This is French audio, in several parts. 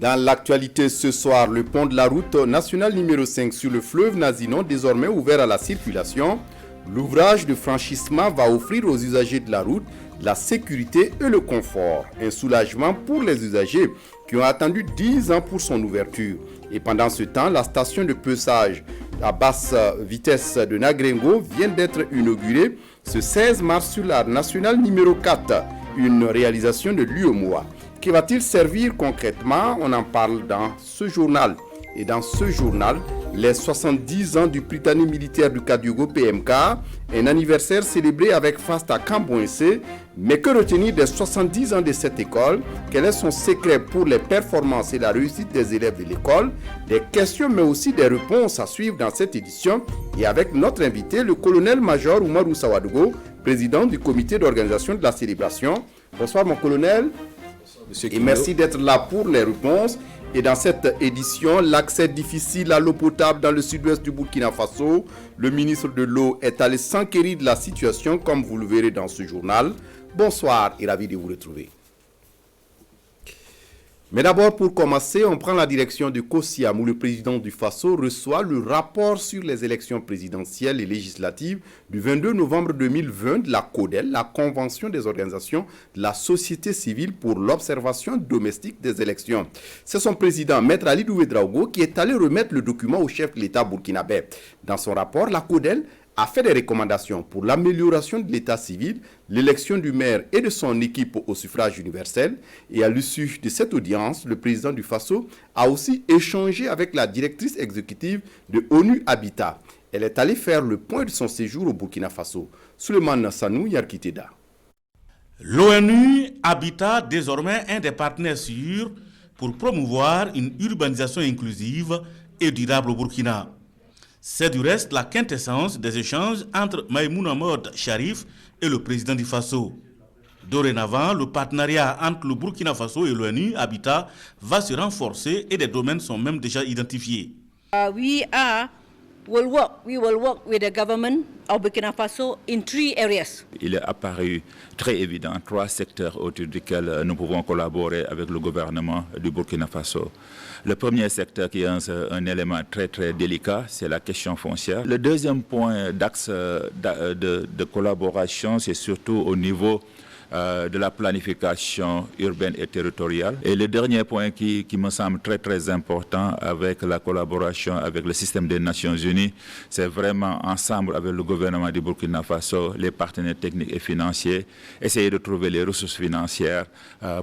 Dans l'actualité ce soir, le pont de la route nationale numéro 5 sur le fleuve Nazinon, désormais ouvert à la circulation. L'ouvrage de franchissement va offrir aux usagers de la route la sécurité et le confort. Un soulagement pour les usagers qui ont attendu 10 ans pour son ouverture. Et pendant ce temps, la station de pesage à basse vitesse de Nagrengo vient d'être inaugurée ce 16 mars sur la nationale numéro 4, une réalisation de l'UEMOA. Que va-t-il servir concrètement? On en parle dans ce journal. Et dans ce journal, les 70 ans du Prytanée militaire du Kadiogo PMK, un anniversaire célébré avec faste à Kambouensé. Mais que retenir des 70 ans de cette école? Quel est son secret pour les performances et la réussite des élèves de l'école? Des questions mais aussi des réponses à suivre dans cette édition. Et avec notre invité, le colonel-major Oumarou Sawadogo, président du comité d'organisation de la célébration. Bonsoir mon colonel. Monsieur et merci d'être là pour les réponses. Et dans cette édition, l'accès difficile à l'eau potable dans le sud-ouest du Burkina Faso. Le ministre de l'eau est allé s'enquérir de la situation, comme vous le verrez dans ce journal. Bonsoir et ravi de vous retrouver. Mais d'abord, pour commencer, on prend la direction de Kosiam, où le président du Faso reçoit le rapport sur les élections présidentielles et législatives du 22 novembre 2020 de la CODEL, la Convention des organisations de la société civile pour l'observation domestique des élections. C'est son président, Maître Ali Douédraogo, qui est allé remettre le document au chef de l'État burkinabé. Dans son rapport, la CODEL a fait des recommandations pour l'amélioration de l'état civil, l'élection du maire et de son équipe au suffrage universel. Et à l'issue de cette audience, le président du Faso a aussi échangé avec la directrice exécutive de ONU Habitat. Elle est allée faire le point de son séjour au Burkina Faso. Souleymane Sanou Yarkiteda. L'ONU Habitat, désormais un des partenaires sûrs pour promouvoir une urbanisation inclusive et durable au Burkina. C'est du reste la quintessence des échanges entre Maïmouna Mod Sharif et le président du Faso. Dorénavant, le partenariat entre le Burkina Faso et l'ONU Habitat va se renforcer et des domaines sont même déjà identifiés. We will work with the government of Burkina Faso in 3 areas. Il est apparu très évident 3 secteurs autour desquels nous pouvons collaborer avec le gouvernement du Burkina Faso. Le premier secteur qui est un élément très délicat, c'est la question foncière. Le deuxième point d'axe de collaboration, c'est surtout au niveau de la planification urbaine et territoriale. Et le dernier point qui me semble très important avec la collaboration avec le système des Nations Unies, c'est vraiment ensemble avec le gouvernement du Burkina Faso, les partenaires techniques et financiers, essayer de trouver les ressources financières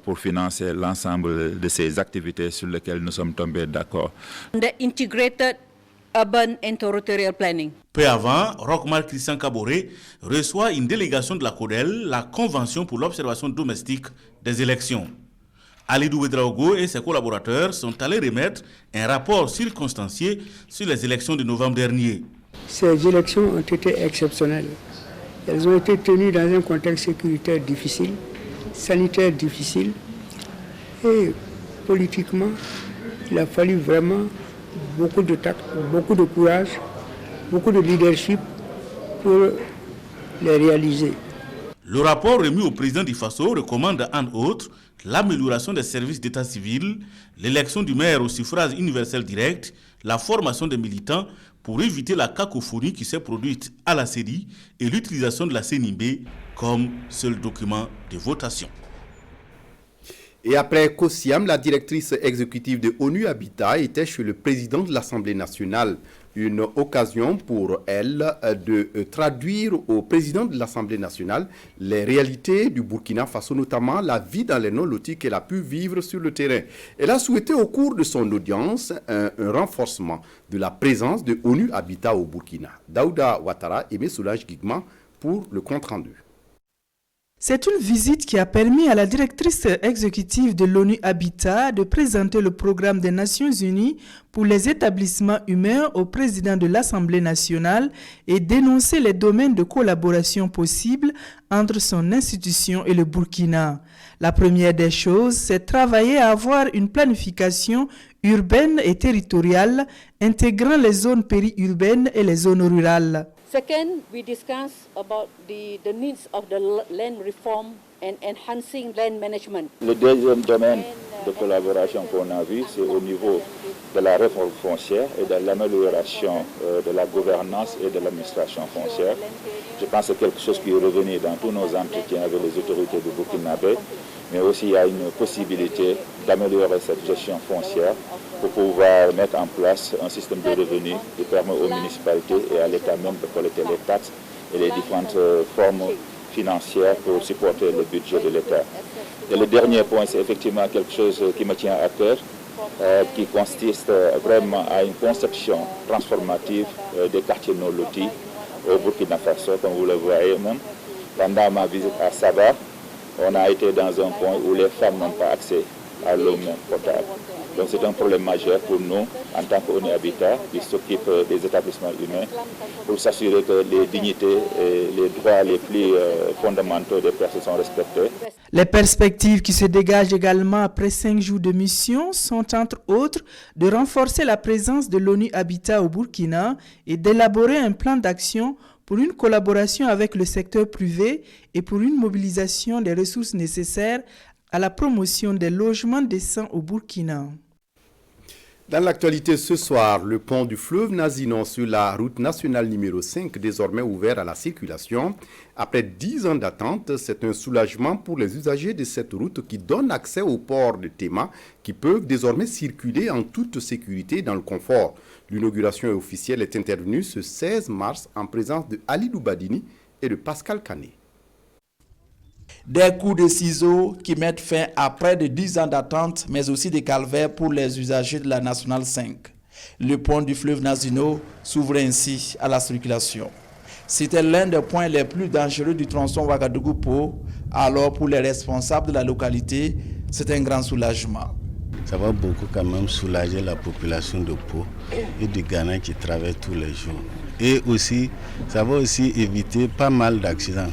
pour financer l'ensemble de ces activités sur lesquelles nous sommes tombés d'accord. The integrated urban and territorial planning. Peu avant, Rochmar Christian Kaboré reçoit une délégation de la CODEL, la Convention pour l'observation domestique des élections. Ali Douédraogo et ses collaborateurs sont allés remettre un rapport circonstancié sur les élections de novembre dernier. Ces élections ont été exceptionnelles. Elles ont été tenues dans un contexte sécuritaire difficile, sanitaire difficile et politiquement, il a fallu vraiment beaucoup de tact, beaucoup de courage, beaucoup de leadership pour les réaliser. Le rapport remis au président du Faso recommande entre autres l'amélioration des services d'état civil, l'élection du maire au suffrage universel direct, la formation des militants pour éviter la cacophonie qui s'est produite à la CEDI et l'utilisation de la CNIB comme seul document de votation. Et après Kosiam, la directrice exécutive de ONU Habitat était chez le président de l'Assemblée nationale. Une occasion pour elle de traduire au président de l'Assemblée nationale les réalités du Burkina Faso, notamment la vie dans les non-lotis qu'elle a pu vivre sur le terrain. Elle a souhaité au cours de son audience un renforcement de la présence de ONU Habitat au Burkina. Daouda Ouattara et Messoulage Guigman pour le compte-rendu. C'est une visite qui a permis à la directrice exécutive de l'ONU Habitat de présenter le programme des Nations Unies pour les établissements humains au président de l'Assemblée nationale et d'énoncer les domaines de collaboration possibles entre son institution et le Burkina. La première des choses, c'est travailler à avoir une planification urbaine et territoriale intégrant les zones périurbaines et les zones rurales. Second, we discuss about the needs of the land reform and enhancing land management. Le deuxième domaine de collaboration qu'on a vu, c'est au niveau de la réforme foncière et de l'amélioration de la gouvernance et de l'administration foncière. Je pense que c'est quelque chose qui est revenu dans tous nos entretiens avec les autorités du Burkinabé, mais aussi il y a une possibilité d'améliorer cette gestion foncière pour pouvoir mettre en place un système de revenus qui permet aux municipalités et à l'État même de collecter les taxes et les différentes formes financières pour supporter le budget de l'État. Et le dernier point, c'est effectivement quelque chose qui me tient à cœur, qui consiste vraiment à une conception transformative des quartiers non lotis au Burkina Faso, comme vous le voyez même. Pendant ma visite à Saba, on a été dans un point où les femmes n'ont pas accès à l'eau potable. Donc c'est un problème majeur pour nous, en tant qu'ONU Habitat, qui s'occupe des établissements humains, pour s'assurer que les dignités et les droits les plus fondamentaux des personnes sont respectés. Les perspectives qui se dégagent également après 5 jours de mission sont entre autres de renforcer la présence de l'ONU Habitat au Burkina et d'élaborer un plan d'action pour une collaboration avec le secteur privé et pour une mobilisation des ressources nécessaires à la promotion des logements décents au Burkina. Dans l'actualité ce soir, le pont du fleuve Nazinon sur la route nationale numéro 5, désormais ouvert à la circulation. Après 10 ans d'attente, c'est un soulagement pour les usagers de cette route qui donne accès au port de Tema, qui peuvent désormais circuler en toute sécurité dans le confort. L'inauguration officielle est intervenue ce 16 mars en présence de Ali Loubadini et de Pascal Kané. Des coups de ciseaux qui mettent fin à près de 10 ans d'attente, mais aussi des calvaires pour les usagers de la Nationale 5. Le pont du fleuve Nazinon s'ouvre ainsi à la circulation. C'était l'un des points les plus dangereux du tronçon Ouagadougou-Pau. Alors pour les responsables de la localité, c'est un grand soulagement. Ça va beaucoup quand même soulager la population de Pau et du Ghana qui travaille tous les jours. Et aussi, ça va aussi éviter pas mal d'accidents.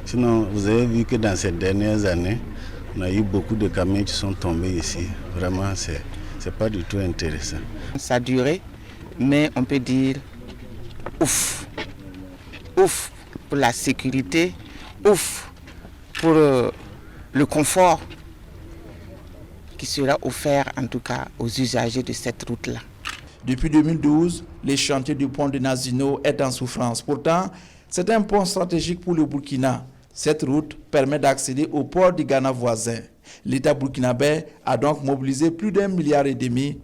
Sinon, vous avez vu que dans ces dernières années, on a eu beaucoup de camions qui sont tombés ici. Vraiment, c'est pas du tout intéressant. Ça a duré, mais on peut dire ouf. Ouf pour la sécurité, ouf pour le confort qui sera offert en tout cas aux usagers de cette route-là. Depuis 2012, les chantiers du pont de Nazinon est en souffrance. Pourtant, c'est un pont stratégique pour le Burkina. Cette route permet d'accéder au port du Ghana voisin. L'État burkinabé a donc mobilisé plus d'1,5 milliard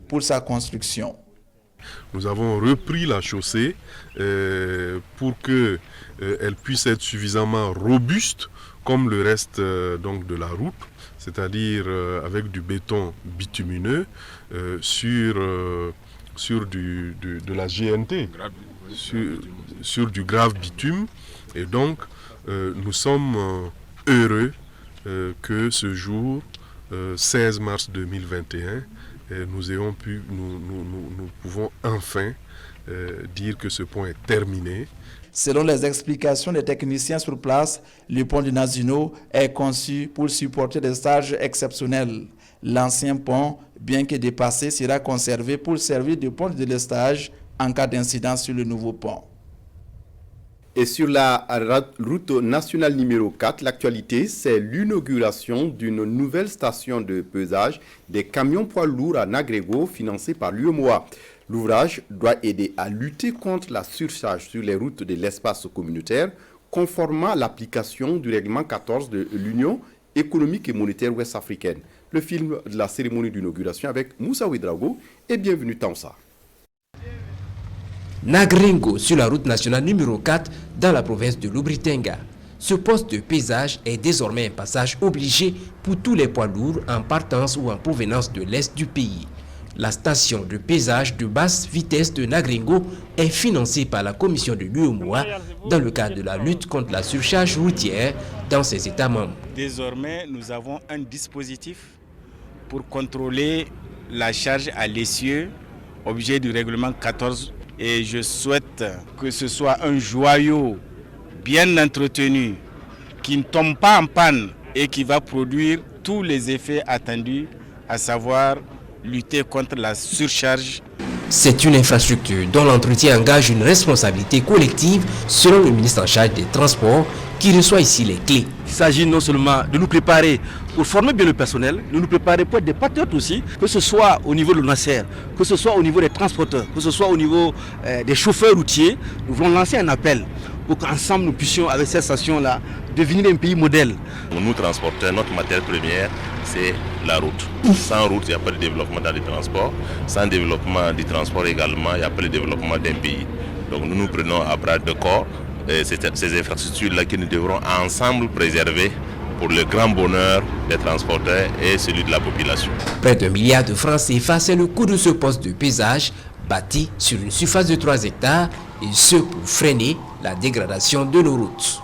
pour sa construction. Nous avons repris la chaussée pour qu'elle puisse être suffisamment robuste comme le reste donc de la route, c'est-à-dire avec du béton bitumineux sur de la GNT, sur du grave bitume. Et donc, nous sommes heureux que ce jour, 16 mars 2021, nous pouvons enfin dire que ce pont est terminé. Selon les explications des techniciens sur place, le pont de Nazinon est conçu pour supporter des charges exceptionnelles. L'ancien pont, bien que dépassé, sera conservé pour servir de pont de délestage en cas d'incident sur le nouveau pont. Et sur la route nationale numéro 4, l'actualité, c'est l'inauguration d'une nouvelle station de pesage des camions poids lourds à Nagrego, financée par l'UEMOA. L'ouvrage doit aider à lutter contre la surcharge sur les routes de l'espace communautaire, conformément à l'application du règlement 14 de l'Union économique et monétaire ouest-africaine. Le film de la cérémonie d'inauguration avec Moussa Ouedraogo et Bienvenue Tamsa. Nagrengo sur la route nationale numéro 4 dans la province de Lubritanga. Ce poste de pesage est désormais un passage obligé pour tous les poids lourds en partance ou en provenance de l'est du pays. La station de pesage de basse vitesse de Nagrengo est financée par la commission de l'UEMOA dans le cadre de la lutte contre la surcharge routière dans ses États membres. Désormais, nous avons un dispositif pour contrôler la charge à l'essieu, objet du règlement 14. Et je souhaite que ce soit un joyau bien entretenu, qui ne tombe pas en panne et qui va produire tous les effets attendus, à savoir lutter contre la surcharge. C'est une infrastructure dont l'entretien engage une responsabilité collective selon le ministre en charge des Transports qui reçoit ici les clés. s'agit non seulement de nous préparer pour former bien le personnel, de nous préparer pour être des patriotes aussi, que ce soit au niveau de l'ONASER, que ce soit au niveau des transporteurs, que ce soit au niveau des chauffeurs routiers. Nous voulons lancer un appel pour qu'ensemble nous puissions, avec cette station-là, devenir un pays modèle. Pour nous transporteurs, notre matière première, c'est la route. Sans route, il n'y a pas de développement dans les transports. Sans développement du transport également, il n'y a pas de développement d'un pays. Donc nous nous prenons à bras de corps ces infrastructures-là que nous devrons ensemble préserver pour le grand bonheur des transporteurs et celui de la population. Près d'1 milliard de francs CFA, c'est le coût de ce poste de paysage bâti sur une surface de 3 hectares et ce pour freiner la dégradation de nos routes.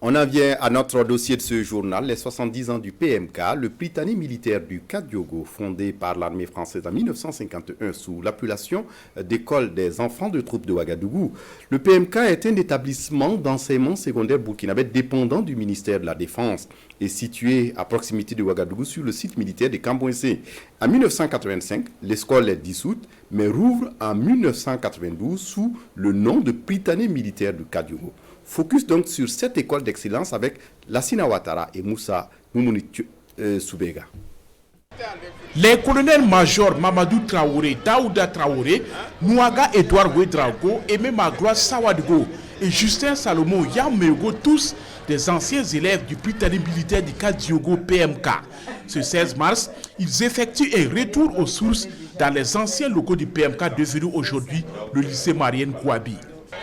On en vient à notre dossier de ce journal, les 70 ans du PMK, le Prytanée militaire du Kadiogo, fondé par l'armée française en 1951 sous l'appellation d'école des enfants de troupes de Ouagadougou. Le PMK est un établissement d'enseignement secondaire burkinabé dépendant du ministère de la Défense et situé à proximité de Ouagadougou sur le site militaire de Kambouensé. En 1985, l'école est dissoute, mais rouvre en 1992 sous le nom de Prytanée militaire du Kadiogo. Focus donc sur cette école d'excellence avec Lassina Ouattara et Moussa Moumouni Soubega. Les colonels-majors Mamadou Traoré, Daouda Traoré, Nouaga Edouard Ouedraogo, Aimé Magloire Sawadgo et Justin Salomon Yamego, tous des anciens élèves du Prytanée militaire du Kadiogo PMK. Ce 16 mars, ils effectuent un retour aux sources dans les anciens locaux du PMK devenu aujourd'hui le lycée Marienne Kouabi.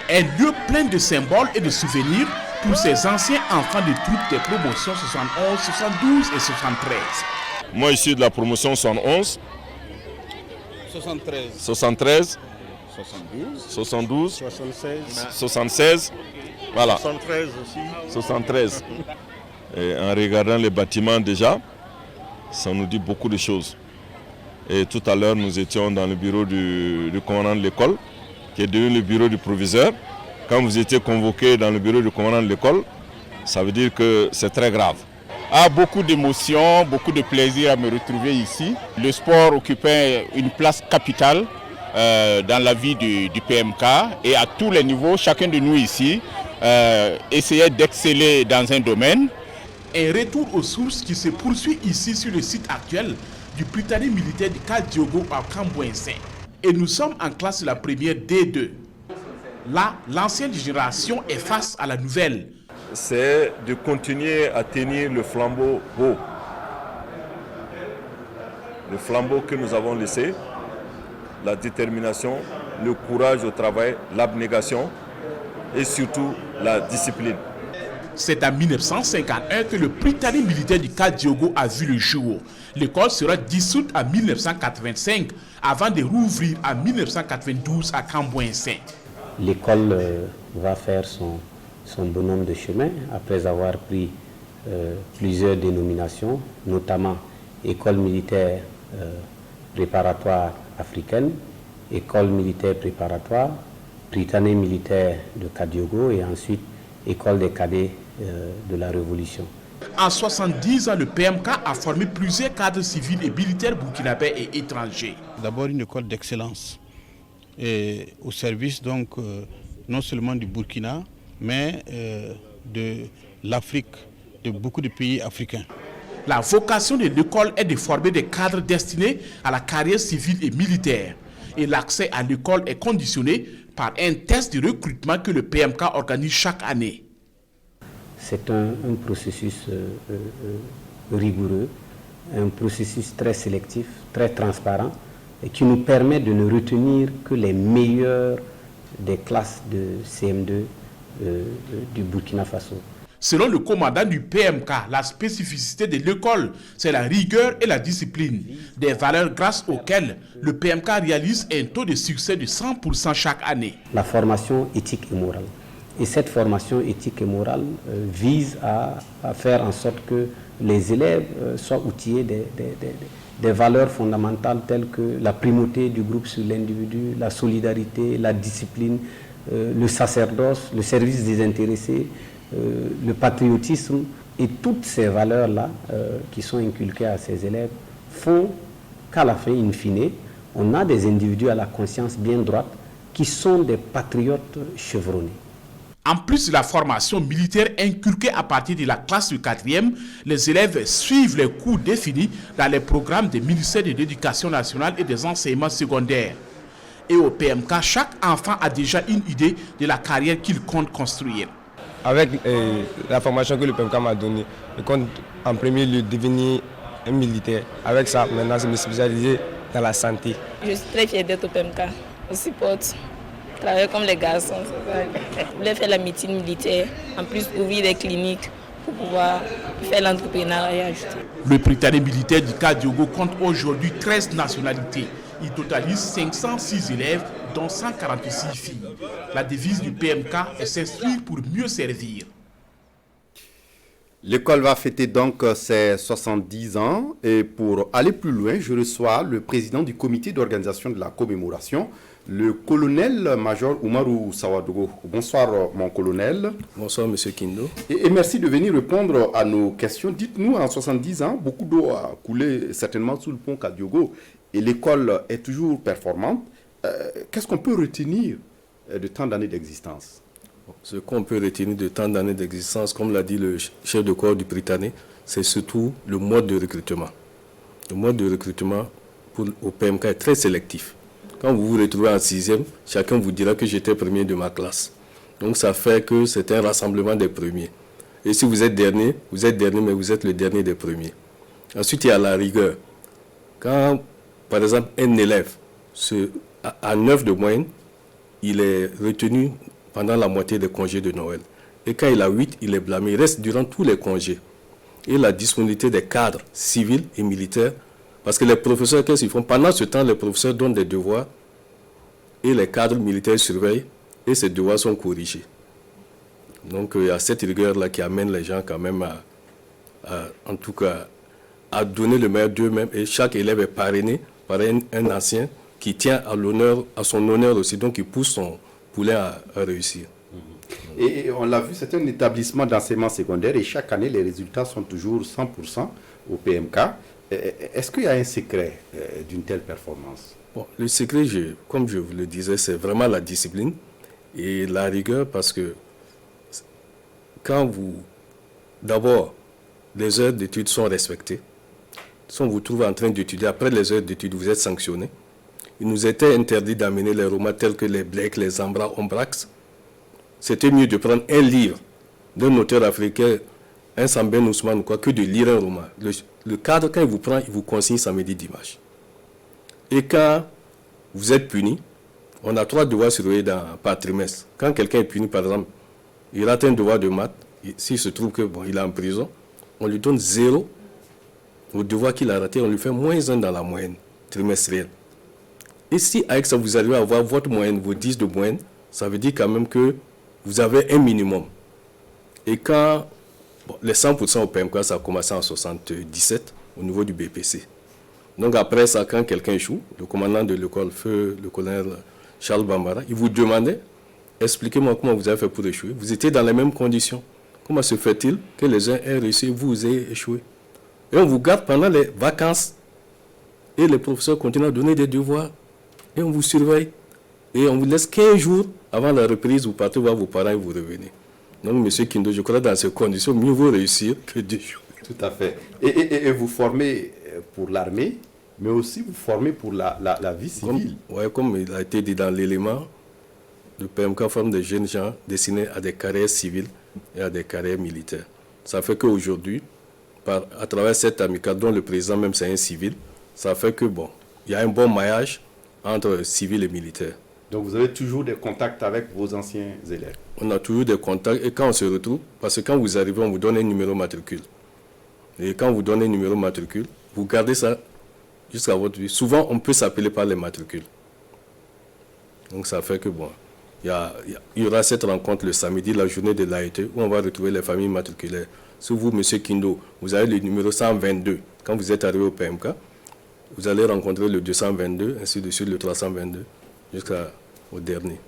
Un lieu plein de symboles et de souvenirs pour ces anciens enfants de troupes des promotions 71, 72 et 73. Moi, je suis de la promotion 71, 73, 72, 76, voilà. 73 aussi. 73. Et en regardant les bâtiments déjà, ça nous dit beaucoup de choses. Et tout à l'heure, nous étions dans le bureau du commandant de l'école, qui est devenu le bureau du proviseur. Quand vous étiez convoqué dans le bureau du commandant de l'école, ça veut dire que c'est très grave. Beaucoup d'émotions, beaucoup de plaisir à me retrouver ici. Le sport occupait une place capitale dans la vie du PMK et à tous les niveaux, chacun de nous ici essayait d'exceller dans un domaine. Un retour aux sources qui se poursuit ici sur le site actuel du Prytanée militaire du Kadiogo à Kambouensé. Et nous sommes en classe de la première D2. Là, l'ancienne génération est face à la nouvelle. C'est de continuer à tenir le flambeau haut. Le flambeau que nous avons laissé, la détermination, le courage au travail, l'abnégation et surtout la discipline. C'est en 1951 que le Prytanée militaire du Kadiogo a vu le jour. L'école sera dissoute en 1985 avant de rouvrir en 1992 à Kambouensé. L'école va faire son bonhomme de chemin après avoir pris plusieurs dénominations, notamment École militaire préparatoire africaine, École militaire préparatoire, Prytanée militaire de Kadiogo et ensuite École des cadets de la Révolution. En 70 ans, le PMK a formé plusieurs cadres civils et militaires burkinabés et étrangers. D'abord une école d'excellence et au service donc non seulement du Burkina, mais de l'Afrique, de beaucoup de pays africains. La vocation de l'école est de former des cadres destinés à la carrière civile et militaire. Et l'accès à l'école est conditionné par un test de recrutement que le PMK organise chaque année. C'est un processus rigoureux, un processus très sélectif, très transparent, et qui nous permet de ne retenir que les meilleurs des classes de CM2 du Burkina Faso. Selon le commandant du PMK, la spécificité de l'école, c'est la rigueur et la discipline, des valeurs grâce auxquelles le PMK réalise un taux de succès de 100% chaque année. La formation éthique et morale. Et cette formation éthique et morale vise à faire en sorte que les élèves soient outillés des valeurs fondamentales telles que la primauté du groupe sur l'individu, la solidarité, la discipline, le sacerdoce, le service désintéressé, le patriotisme. Et toutes ces valeurs-là qui sont inculquées à ces élèves font qu'à la fin, in fine, on a des individus à la conscience bien droite qui sont des patriotes chevronnés. En plus de la formation militaire inculquée à partir de la classe du 4e, les élèves suivent les cours définis dans les programmes des ministères de l'Éducation nationale et des enseignements secondaires. Et au PMK, chaque enfant a déjà une idée de la carrière qu'il compte construire. Avec la formation que le PMK m'a donnée, je compte en premier lieu devenir un militaire. Avec ça, maintenant, je me spécialiser dans la santé. Je suis très fière d'être au PMK. Je supporte. Travailler comme les garçons, c'est ça. Je voulais faire la médecine militaire, en plus ouvrir des cliniques pour pouvoir faire l'entrepreneuriat. Le Prytanée militaire du cas Diogo compte aujourd'hui 13 nationalités. Il totalise 506 élèves, dont 146 filles. La devise du PMK est s'instruire pour mieux servir. L'école va fêter donc ses 70 ans et pour aller plus loin, je reçois le président du comité d'organisation de la commémoration, le colonel-major Oumarou Sawadogo. Bonsoir mon colonel. Bonsoir monsieur Kindo. Et merci de venir répondre à nos questions. Dites-nous, en 70 ans, beaucoup d'eau a coulé certainement sous le pont Kadiogo et l'école est toujours performante. Qu'est-ce qu'on peut retenir de tant d'années d'existence? Ce qu'on peut retenir de tant d'années d'existence, comme l'a dit le chef de corps du Prytanée, c'est surtout le mode de recrutement. Le mode de recrutement au PMK est très sélectif. Quand vous vous retrouvez en 6e, chacun vous dira que j'étais premier de ma classe. Donc ça fait que c'est un rassemblement des premiers. Et si vous êtes dernier, mais vous êtes le dernier des premiers. Ensuite, il y a la rigueur. Quand, par exemple, un élève à 9 de moyenne, il est retenu pendant la moitié des congés de Noël. Et quand il a 8, il est blâmé. Il reste durant tous les congés. Et la disponibilité des cadres civils et militaires, parce que les professeurs, qu'est-ce qu'ils font? Pendant ce temps, les professeurs donnent des devoirs et les cadres militaires surveillent et ces devoirs sont corrigés. Donc il y a cette rigueur-là qui amène les gens quand même en tout cas, à donner le meilleur d'eux-mêmes. Et chaque élève est parrainé par un ancien qui tient à son honneur aussi, donc qui pousse son poulain à réussir. Et on l'a vu, c'est un établissement d'enseignement secondaire et chaque année, les résultats sont toujours 100% au PMK. Est-ce qu'il y a un secret d'une telle performance? Bon, le secret, comme je vous le disais, c'est vraiment la discipline et la rigueur, parce que quand d'abord, les heures d'études sont respectées. Si on vous trouve en train d'étudier, après les heures d'études, vous êtes sanctionné. Il nous était interdit d'amener les romans tels que les Blake, les Zambra, Ombrax. C'était mieux de prendre un livre d'un auteur africain, un Samben Ousmane, que de lire un roman. Le cadre, quand il vous prend, il vous consigne samedi, dimanche. Et quand vous êtes puni, on a 3 devoirs surveillés par trimestre. Quand quelqu'un est puni, par exemple, il rate un devoir de maths, s'il se trouve qu'il est en prison, on lui donne 0 au devoir qu'il a raté, on lui fait -1 dans la moyenne trimestrielle. Et si avec ça vous arrivez à avoir votre moyenne, vos 10 de moyenne, ça veut dire quand même que vous avez un minimum. Et quand les 100% au PMK, ça a commencé en 1977 au niveau du BPC. Donc après ça, quand quelqu'un échoue, le commandant de l'école, feu le colonel Charles Bambara, il vous demandait, expliquez-moi comment vous avez fait pour échouer. Vous étiez dans les mêmes conditions. Comment se fait-il que les uns aient réussi et vous ayez échoué? Et on vous garde pendant les vacances. Et les professeurs continuent à donner des devoirs. Et on vous surveille. Et on vous laisse 15 jours avant la reprise, vous partez voir vos parents et vous revenez. Donc, M. Kindo, je crois que dans ces conditions, mieux vaut réussir que d'échouer. Tout à fait. Et vous formez pour l'armée, mais aussi vous formez pour la vie civile. Comme il a été dit dans l'élément, le PMK forme des jeunes gens destinés à des carrières civiles et à des carrières militaires. Ça fait qu'aujourd'hui, à travers cette amicale, dont le président même c'est un civil, ça fait que il y a un bon maillage entre civils et militaires. Donc vous avez toujours des contacts avec vos anciens élèves? On a toujours des contacts et quand on se retrouve, parce que quand vous arrivez, on vous donne un numéro matricule. Et quand on vous donne un numéro matricule, vous gardez ça jusqu'à votre vie. Souvent, on peut s'appeler par les matricules. Donc ça fait que il y aura cette rencontre le samedi, la journée de l'AET, où on va retrouver les familles matriculaires. Si vous, M. Kindo, vous avez le numéro 122, quand vous êtes arrivé au PMK, vous allez rencontrer le 222, ainsi de suite le 322, jusqu'au dernier.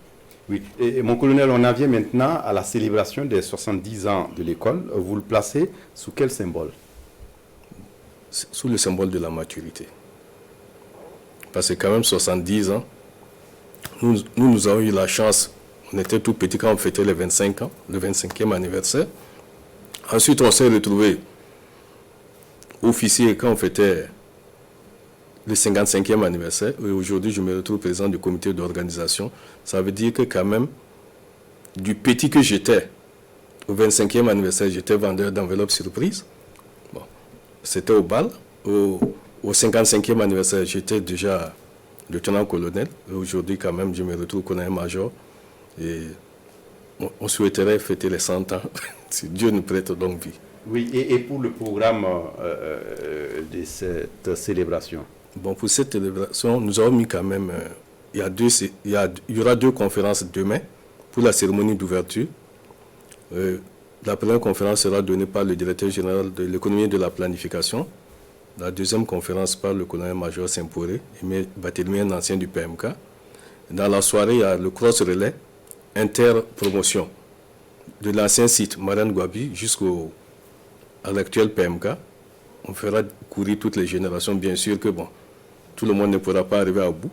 Oui, et mon colonel, on en vient maintenant à la célébration des 70 ans de l'école. Vous le placez sous quel symbole? Sous le symbole de la maturité. Parce que quand même 70 ans, nous avons eu la chance On était tout petit quand on fêtait les 25 ans, le 25e anniversaire. Ensuite, on s'est retrouvé officier quand on fêtait le 55e anniversaire. Et aujourd'hui, je me retrouve président du comité d'organisation. Ça veut dire que quand même, du petit que j'étais, au 25e anniversaire, j'étais vendeur d'enveloppes surprises. Bon, c'était au bal. Au 55e anniversaire, j'étais déjà lieutenant-colonel. Et aujourd'hui, quand même, je me retrouve colonel-major. Et on souhaiterait fêter les 100 ans, si Dieu nous prête donc vie. Oui, et pour le programme de cette célébration? Bon, pour cette célébration, nous avons mis quand même, il y aura 2 conférences demain pour la cérémonie d'ouverture. La première conférence sera donnée par le directeur général de l'économie et de la planification. La deuxième conférence par le colonel-major Saint-Poré, Barthélemy, un ancien du PMK. Dans la soirée, il y a le cross-relais interpromotion de l'ancien site Marane Gwabi jusqu'à l'actuel PMK. On fera courir toutes les générations, bien sûr que bon, tout le monde ne pourra pas arriver à bout.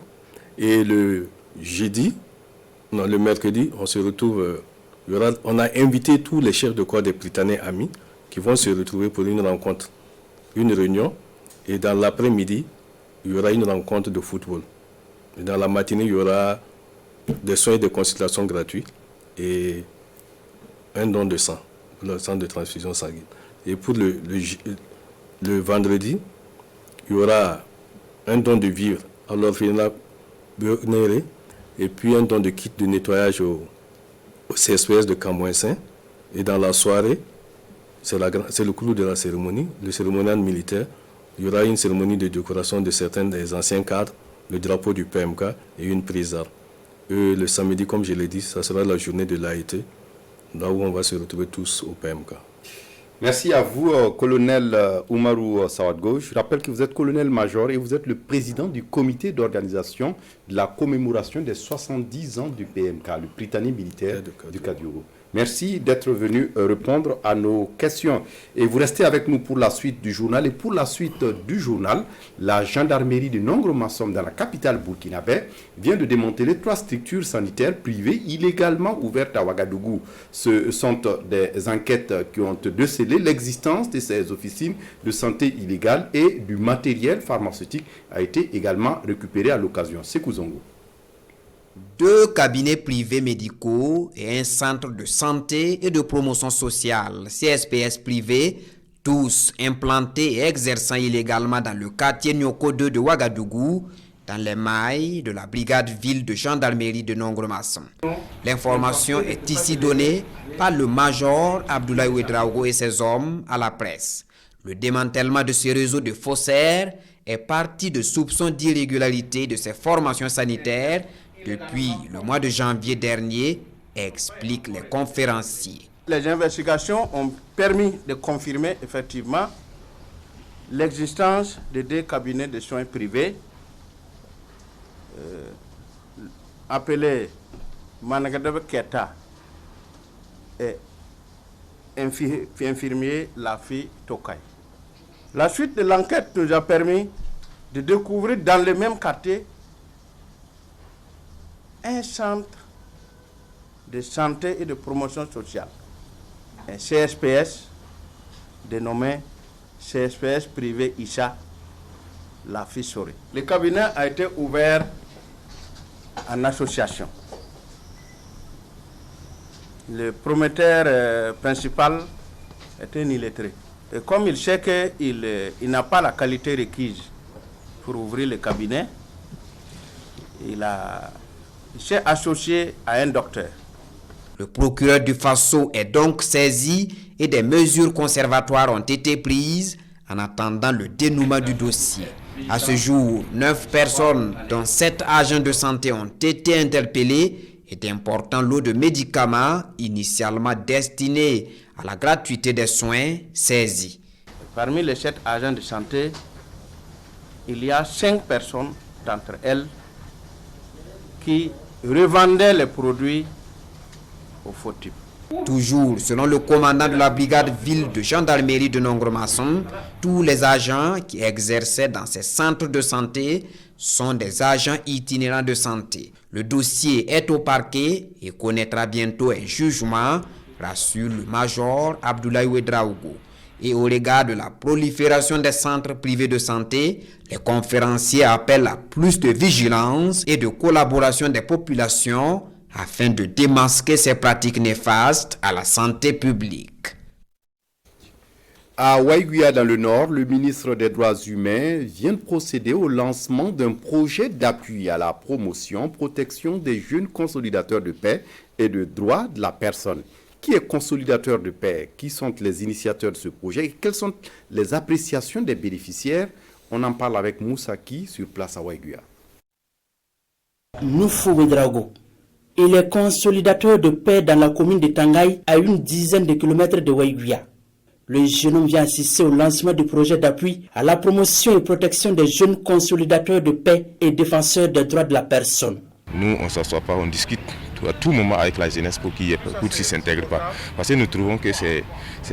Et le mercredi, on se retrouve, on a invité tous les chefs de corps des Prytanée amis qui vont se retrouver pour une rencontre, une réunion. Et dans l'après-midi, il y aura une rencontre de football. Et dans la matinée, il y aura des soins et des consultations gratuits et un don de sang, le sang de transfusion sanguine. Et pour le vendredi, il y aura un don de vivres à l'orphelinat Néré et puis un don de kit de nettoyage au CSPS de Camouin-Saint. Et dans la soirée, c'est le clou de la cérémonie, le cérémonial militaire. Il y aura une cérémonie de décoration de certains des anciens cadres, le drapeau du PMK et une prise d'armes. Le samedi, comme je l'ai dit, ça sera la journée de l'AIT, là où on va se retrouver tous au PMK. Merci à vous, colonel Oumarou Sawadgo. Je rappelle que vous êtes colonel-major et vous êtes le président du comité d'organisation de la commémoration des 70 ans du PMK, le Prytanée militaire du Kadiougo. Merci d'être venu répondre à nos questions. Et vous restez avec nous pour la suite du journal. Et pour la suite du journal, la gendarmerie de Nongro-Massom dans la capitale burkinabé vient de démanteler 3 structures sanitaires privées illégalement ouvertes à Ouagadougou. Ce sont des enquêtes qui ont décelé l'existence de ces officines de santé illégales et du matériel pharmaceutique a été également récupéré à l'occasion. Sekou Zongo. 2 cabinets privés médicaux et un centre de santé et de promotion sociale, CSPS privé, tous implantés et exerçant illégalement dans le quartier Nyoko 2 de Ouagadougou, dans les mailles de la brigade ville de gendarmerie de Nongro-Massom. L'information est ici donnée par le major Abdoulaye Ouedraogo et ses hommes à la presse. Le démantèlement de ce réseau de faussaires est parti de soupçons d'irrégularité de ces formations sanitaires depuis le mois de janvier dernier, expliquent les conférenciers. Les investigations ont permis de confirmer effectivement l'existence de 2 cabinets de soins privés appelés Managadebe Keta et infirmier Lafi Tokay. La suite de l'enquête nous a permis de découvrir dans le même quartier un centre de santé et de promotion sociale, un CSPS dénommé CSPS privé Issa Lafisori. Le cabinet a été ouvert en association. Le promoteur principal est un illettré. Et comme il sait qu'il n'a pas la qualité requise pour ouvrir le cabinet, il s'est associé à un docteur. Le procureur du Faso est donc saisi et des mesures conservatoires ont été prises en attendant le dénouement du dossier. À ce jour, 9 personnes, dont 7 agents de santé, ont été interpellés et d'importants lots de médicaments initialement destinés à la gratuité des soins saisis. Parmi les 7 agents de santé, il y a 5 personnes d'entre elles qui revendaient les produits au faux type. Toujours selon le commandant de la brigade ville de gendarmerie de Nongromason, tous les agents qui exerçaient dans ces centres de santé sont des agents itinérants de santé. Le dossier est au parquet et connaîtra bientôt un jugement, rassure le major Abdoulaye Ouedraogo. Et au regard de la prolifération des centres privés de santé, les conférenciers appellent à plus de vigilance et de collaboration des populations afin de démasquer ces pratiques néfastes à la santé publique. À Waiguia dans le Nord, le ministre des Droits humains vient de procéder au lancement d'un projet d'appui à la promotion, protection des jeunes consolidateurs de paix et de droits de la personne. Qui est consolidateur de paix? Qui sont les initiateurs de ce projet? Et quelles sont les appréciations des bénéficiaires? On en parle avec Moussaki sur place à Waiguia. Noufou Ouedraogo. Il est consolidateur de paix dans la commune de Tangaï, à une dizaine de kilomètres de Waiguia. Le jeune homme vient assister au lancement du projet d'appui à la promotion et protection des jeunes consolidateurs de paix et défenseurs des droits de la personne. Nous, on ne s'assoit pas, on discute à tout moment avec la jeunesse pour qu'ils ne s'intègrent pas. Parce que nous trouvons que c'est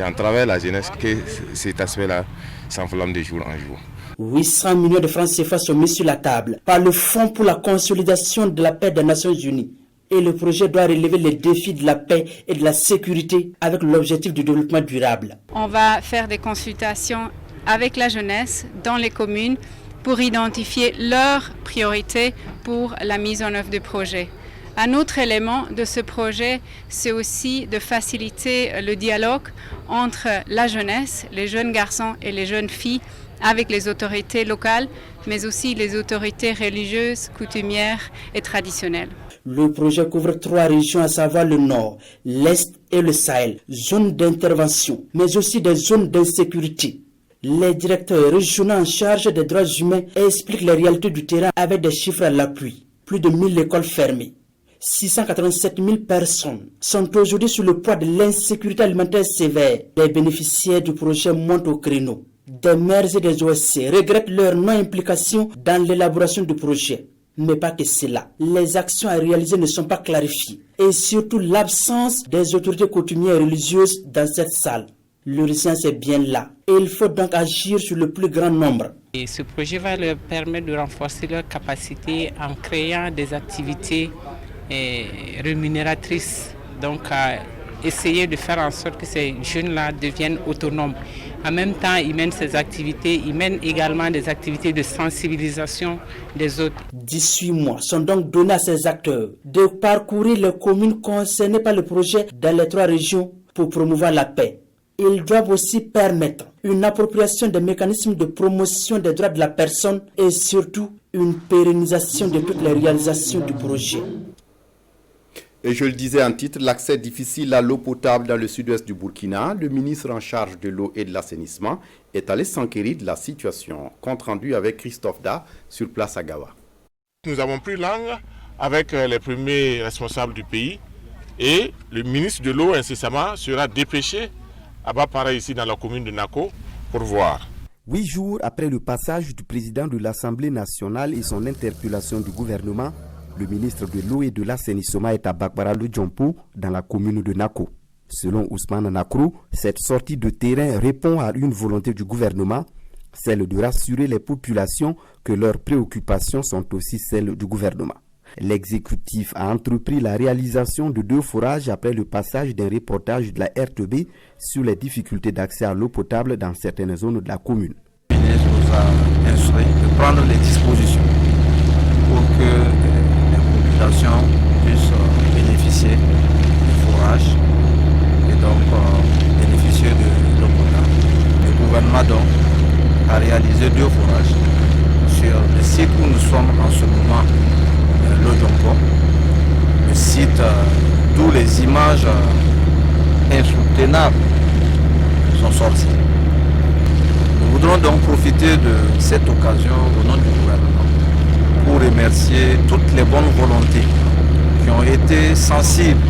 en travers la jeunesse que cet aspect-là s'enflamme de jour en jour. 800 millions de francs CFA sont mis sur la table par le Fonds pour la consolidation de la paix des Nations Unies. Et le projet doit relever les défis de la paix et de la sécurité avec l'objectif du développement durable. On va faire des consultations avec la jeunesse dans les communes pour identifier leurs priorités pour la mise en œuvre du projet. Un autre élément de ce projet, c'est aussi de faciliter le dialogue entre la jeunesse, les jeunes garçons et les jeunes filles avec les autorités locales, mais aussi les autorités religieuses, coutumières et traditionnelles. Le projet couvre 3 régions, à savoir le Nord, l'Est et le Sahel, zones d'intervention, mais aussi des zones d'insécurité. Les directeurs régionaux en charge des droits humains expliquent les réalités du terrain avec des chiffres à l'appui. Plus de 1000 écoles fermées. 687 000 personnes sont aujourd'hui sous le poids de l'insécurité alimentaire sévère. Les bénéficiaires du projet montent au créneau. Des maires et des OSC regrettent leur non-implication dans l'élaboration du projet. Mais pas que cela. Les actions à réaliser ne sont pas clarifiées. Et surtout l'absence des autorités coutumières et religieuses dans cette salle. L'urgence est bien là. Et il faut donc agir sur le plus grand nombre. Et ce projet va leur permettre de renforcer leur capacité en créant des activités rémunératrices. Donc à essayer de faire en sorte que ces jeunes-là deviennent autonomes. En même temps, ils mènent ces activités, ils mènent également des activités de sensibilisation des autres. 18 mois sont donc donnés à ces acteurs de parcourir les communes concernées par le projet dans les 3 régions pour promouvoir la paix. Ils doivent aussi permettre une appropriation des mécanismes de promotion des droits de la personne et surtout une pérennisation de toutes les réalisations du projet. Et je le disais en titre, l'accès difficile à l'eau potable dans le sud-ouest du Burkina. Le ministre en charge de l'eau et de l'assainissement est allé s'enquérir de la situation. Compte rendu avec Christophe Da sur place à Gawa. Nous avons pris langue avec les premiers responsables du pays et le ministre de l'eau incessamment sera dépêché à Bapara ici dans la commune de Nako pour voir. 8 jours après le passage du président de l'Assemblée nationale et son interpellation du gouvernement, le ministre de l'eau et de l'assainissement est à Bakbara-le-Djompo, dans la commune de Nako. Selon Ousmane Nakrou, cette sortie de terrain répond à une volonté du gouvernement, celle de rassurer les populations que leurs préoccupations sont aussi celles du gouvernement. L'exécutif a entrepris la réalisation de 2 forages après le passage d'un reportage de la RTB sur les difficultés d'accès à l'eau potable dans certaines zones de la commune. Le ministre nous a instruit de prendre les dispositions pour que puissent bénéficier du forage et donc bénéficier de l'eau potable. Le gouvernement donc a réalisé 2 forages sur le site où nous sommes en ce moment, l'Odjompo, le site d'où les images insoutenables sont sorties. Nous voudrons donc profiter de cette occasion au nom du gouvernement pour remercier toutes les bonnes volontés qui ont été sensibles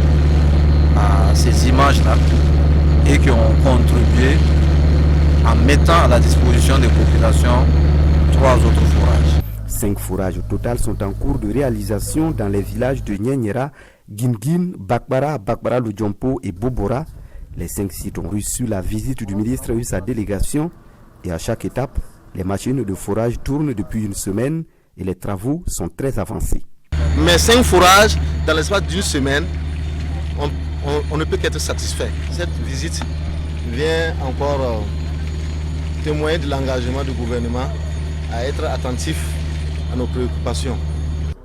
à ces images-là et qui ont contribué en mettant à la disposition des populations 3 autres forages. 5 forages au total sont en cours de réalisation dans les villages de Nyanyera, Guingin, Bakbara, Bakbara Lujompo et Bobora, les 5 sites ont reçu la visite du ministre et sa délégation et à chaque étape, les machines de forage tournent depuis une semaine et les travaux sont très avancés. Mais 5 forages dans l'espace d'une semaine, on ne peut qu'être satisfait. Cette visite vient encore témoigner de l'engagement du gouvernement à être attentif à nos préoccupations.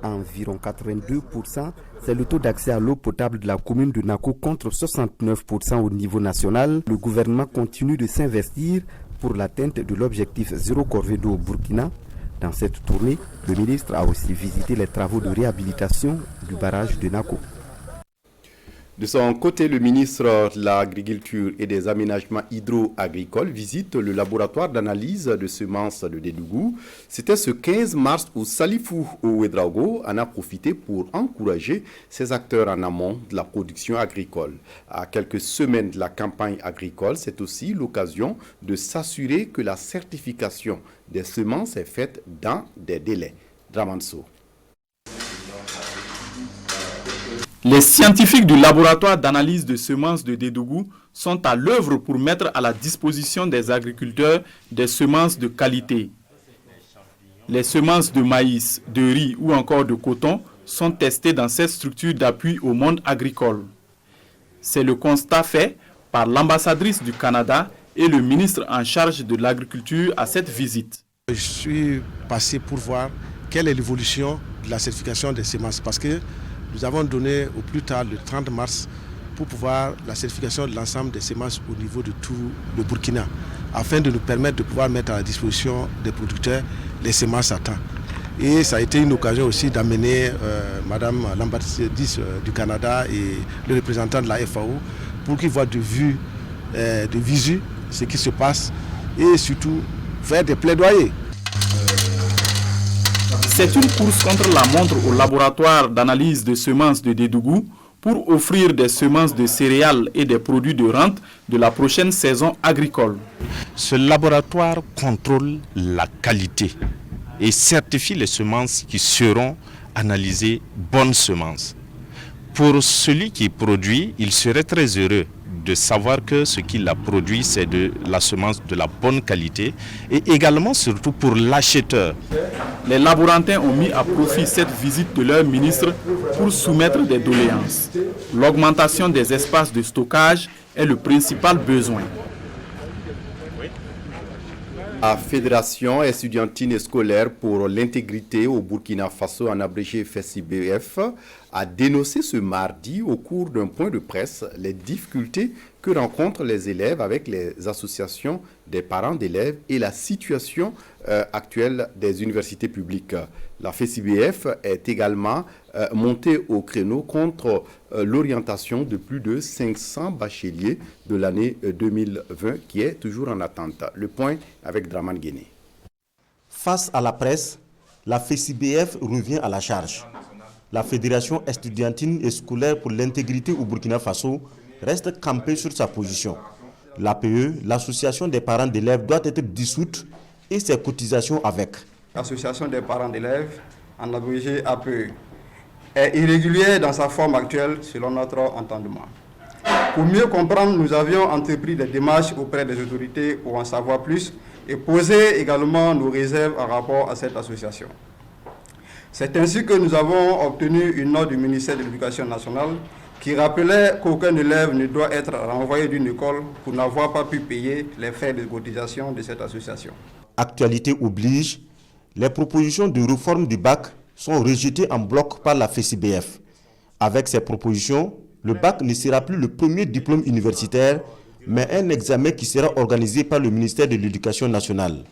Environ 82%, c'est le taux d'accès à l'eau potable de la commune de Nako contre 69% au niveau national. Le gouvernement continue de s'investir pour l'atteinte de l'objectif zéro corvée d'eau au Burkina. Dans cette tournée, le ministre a aussi visité les travaux de réhabilitation du barrage de Nako. De son côté, le ministre de l'Agriculture et des Aménagements hydro-agricoles visite le laboratoire d'analyse de semences de Dédougou. C'était ce 15 mars où Salifou Ouedraogo en a profité pour encourager ses acteurs en amont de la production agricole. À quelques semaines de la campagne agricole, c'est aussi l'occasion de s'assurer que la certification des semences est faite dans des délais. Dramanso. Les scientifiques du laboratoire d'analyse de semences de Dédougou sont à l'œuvre pour mettre à la disposition des agriculteurs des semences de qualité. Les semences de maïs, de riz ou encore de coton sont testées dans cette structure d'appui au monde agricole. C'est le constat fait par l'ambassadrice du Canada et le ministre en charge de l'agriculture à cette visite. Je suis passé pour voir quelle est l'évolution de la certification des semences parce que nous avons donné au plus tard le 30 mars pour pouvoir la certification de l'ensemble des semences au niveau de tout le Burkina, afin de nous permettre de pouvoir mettre à la disposition des producteurs les semences à temps. Et ça a été une occasion aussi d'amener Madame l'ambassadrice du Canada et le représentant de la FAO pour qu'ils voient de visu ce qui se passe et surtout faire des plaidoyers. C'est une course contre la montre au laboratoire d'analyse de semences de Dédougou pour offrir des semences de céréales et des produits de rente de la prochaine saison agricole. Ce laboratoire contrôle la qualité et certifie les semences qui seront analysées bonnes semences. Pour celui qui produit, il serait très heureux de savoir que ce qu'il a produit, c'est de la semence de la bonne qualité et également surtout pour l'acheteur. Les laborantins ont mis à profit cette visite de leur ministre pour soumettre des doléances. L'augmentation des espaces de stockage est le principal besoin. La Fédération estudiantine et scolaire pour l'intégrité au Burkina Faso, en abrégé FESIBF, a dénoncé ce mardi au cours d'un point de presse les difficultés que rencontrent les élèves avec les associations des parents d'élèves et la situation actuelle des universités publiques. La FESIBF est également montée au créneau contre l'orientation de plus de 500 bacheliers de l'année 2020 qui est toujours en attente. Le point avec Draman Guéné. Face à la presse, la FESIBF revient à la charge. La Fédération estudiantine et scolaire pour l'intégrité au Burkina Faso reste campée sur sa position. L'APE, l'association des parents d'élèves, doit être dissoute et ses cotisations avec. L'association des parents d'élèves, en abrégé APE, est irrégulière dans sa forme actuelle selon notre entendement. Pour mieux comprendre, nous avions entrepris des démarches auprès des autorités pour en savoir plus et poser également nos réserves en rapport à cette association. C'est ainsi que nous avons obtenu une note du ministère de l'Éducation nationale qui rappelait qu'aucun élève ne doit être renvoyé d'une école pour n'avoir pas pu payer les frais de cotisation de cette association. Actualité oblige, les propositions de réforme du bac sont rejetées en bloc par la FESIBF. Avec ces propositions, le bac ne sera plus le premier diplôme universitaire, mais un examen qui sera organisé par le ministère de l'Éducation nationale.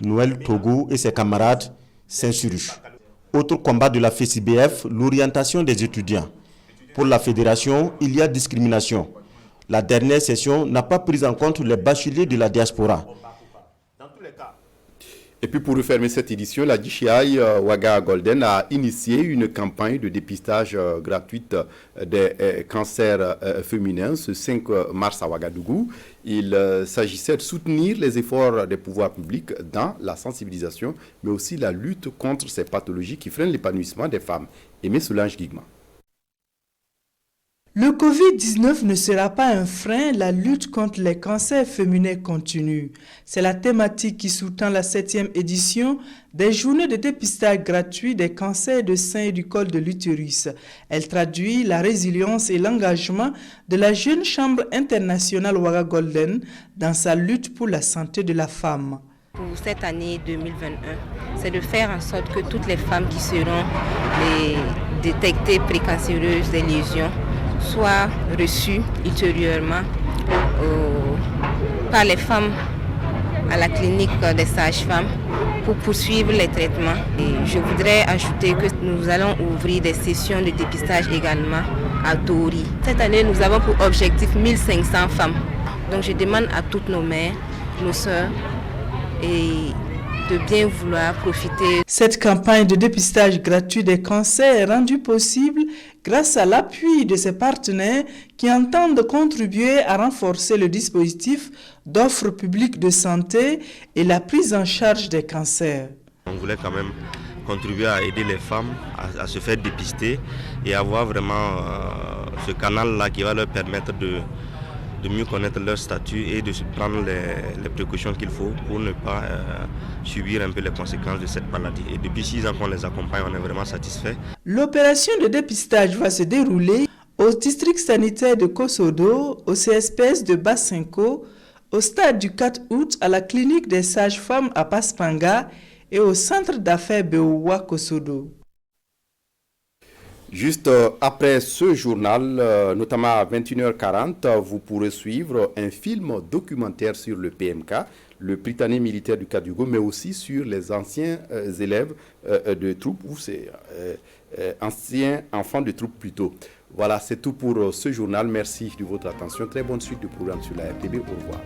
Noël Togo et ses camarades s'insurgent. Autre combat de la FESIBF, l'orientation des étudiants. Pour la fédération, il y a discrimination. La dernière session n'a pas pris en compte les bacheliers de la diaspora. Et puis pour refermer cette édition, la DJI Ouaga Golden a initié une campagne de dépistage gratuite des cancers féminins ce 5 mars à Ouagadougou. Il s'agissait de soutenir les efforts des pouvoirs publics dans la sensibilisation, mais aussi la lutte contre ces pathologies qui freinent l'épanouissement des femmes. Aimé Soulange Guigma. Le Covid-19 ne sera pas un frein, la lutte contre les cancers féminins continue. C'est la thématique qui sous-tend la 7e édition des journées de dépistage gratuit des cancers de sein et du col de l'utérus. Elle traduit la résilience et l'engagement de la jeune chambre internationale Ouaga Golden dans sa lutte pour la santé de la femme. Pour cette année 2021, c'est de faire en sorte que toutes les femmes qui seront détectées précancéreuses des lésions soient reçues ultérieurement par les femmes à la clinique des sages-femmes pour poursuivre les traitements. Et je voudrais ajouter que nous allons ouvrir des sessions de dépistage également à Tori. Cette année, nous avons pour objectif 1500 femmes. Donc je demande à toutes nos mères, nos sœurs, et de bien vouloir profiter. Cette campagne de dépistage gratuit des cancers est rendue possible grâce à l'appui de ses partenaires qui entendent contribuer à renforcer le dispositif d'offres publiques de santé et la prise en charge des cancers. On voulait quand même contribuer à aider les femmes à se faire dépister et avoir vraiment ce canal-là qui va leur permettre de mieux connaître leur statut et de prendre les précautions qu'il faut pour ne pas subir un peu les conséquences de cette maladie. Et depuis 6 ans qu'on les accompagne, on est vraiment satisfait. L'opération de dépistage va se dérouler au district sanitaire de Kosodo, au CSPS de Bassinko, au stade du 4 août à la clinique des sages-femmes à Paspanga et au centre d'affaires Beoua Kosodo. Juste après ce journal, notamment à 21h40, vous pourrez suivre un film documentaire sur le PMK, le Prytanée militaire du Kadugo, mais aussi sur les anciens élèves de troupes, ou c'est anciens enfants de troupes plutôt. Voilà, c'est tout pour ce journal. Merci de votre attention. Très bonne suite de programme sur la RTB. Au revoir.